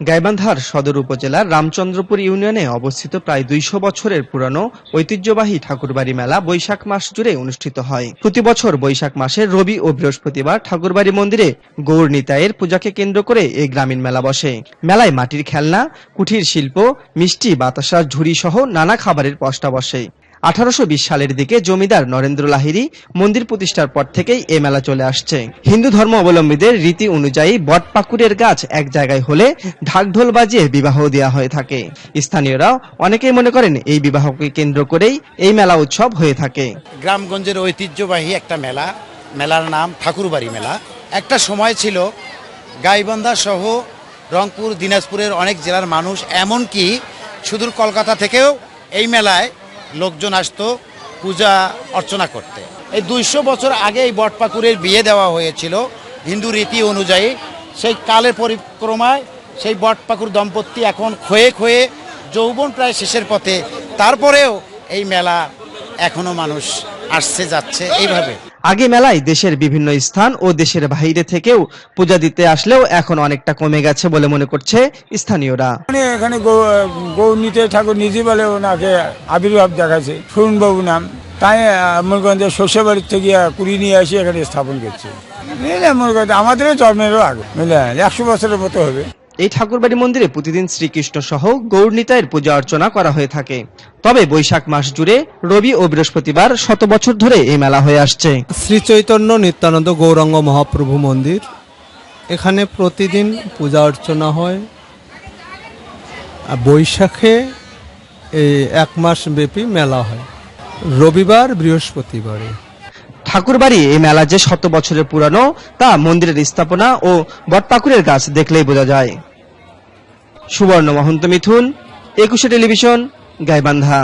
গাইবান্ধার সদর উপজেলার রামচন্দ্রপুর ইউনিয়নে অবস্থিত প্রায় ২০০ বছরের পুরানো ঐতিহ্যবাহী ঠাকুরবাড়ি মেলা বৈশাখ মাস জুড়ে অনুষ্ঠিত হয়। প্রতি বছর বৈশাখ মাসের রবি ও বৃহস্পতিবার ঠাকুরবাড়ি মন্দিরে গৌর নিতাইয়ের পূজাকে কেন্দ্র করে এই গ্রামীণ মেলা বসে। মেলায় মাটির খেলনা, কুঠির শিল্প, মিষ্টি, বাতাসা, ঝুড়ি সহ নানা খাবারের পসরা বসে। 1820 সালের দিকে জমিদার নরেন্দ্র লাহিড়ী মন্দির প্রতিষ্ঠার পর থেকেই এ মেলা চলে আসছে। হিন্দু ধর্ম অবলম্বীদের রীতি অনুযায়ী বটপাকুড়ের গাছ এক জায়গায় হলে ঢাকঢোল বাজিয়ে বিবাহ দেওয়া হয়ে থাকে। স্থানীয়রা অনেকেই মনে করেন এই বিবাহকে কেন্দ্র করেই এই মেলা উৎসব হয়ে থাকে। গ্রামগঞ্জের ঐতিহ্যবাহী একটা মেলা, মেলার নাম ঠাকুরবাড়ি মেলা। একটা সময় ছিল গাইবান্ধা সহ রংপুর, দিনাজপুরের অনেক জেলার মানুষ, এমনকি সুদূর কলকাতা থেকেও এই মেলায় লোকজন আসতো পূজা অর্চনা করতে। এই 200 বছর আগে এই বটপাকুড়ের বিয়ে দেওয়া হয়েছিল হিন্দু রীতি অনুযায়ী। সেই কালের পরিক্রমায় সেই বটপাকুর দম্পতি এখন ক্ষয়ে ক্ষয়ে যৌবন প্রায় শেষের পথে, তারপরেও এই মেলা এখনো মানুষ আসছে যাচ্ছে এইভাবে। আগে মেলায় দেশের বিভিন্ন স্থান ও দেশের বাইরে থেকেও পূজা দিতে আসলেও এখন অনেকটা কমে গেছে বলে মনে করছে স্থানীয়রা। এখানে গৌরনীতে ঠাকুর নিজে বলে ওনাকে আবির্ভাব দেখাচ্ছে, সুরনবাবু নাম, তাই মনে শ্বশুর বাড়ির থেকে কুড়ি নিয়ে আসি এখানে স্থাপন করছে। আমাদেরও জন্মেরও আগে মিলে 100 বছরের মতো হবে। এই ঠাকুরবাড়ি মন্দিরে প্রতিদিন শ্রীকৃষ্ণ সহ গৌর নিতাইয়ের পূজা অর্চনা করা হয়ে থাকে। তবে বৈশাখ মাস জুড়ে রবি ও বৃহস্পতিবার 100 বছর ধরে এই মেলা হয়ে আসছে। শ্রী চৈতন্য নিত্যানন্দ গৌরাঙ্গ মহাপ্রভু মন্দির, এখানে প্রতিদিন পূজা অর্চনা হয়। বৈশাখে এই 1 মাস ব্যাপী মেলা হয়, রবিবার বৃহস্পতিবারে। ঠাকুরবাড়ি এই মেলা যে 100 বছরের পুরানো তা মন্দিরের স্থাপনা ও বটপাকুড়ের গাছ দেখলেই বোঝা যায়। সুবর্ণ মহন্ত মিথুন, 21 টেলিভিশন, গাইবান্ধা।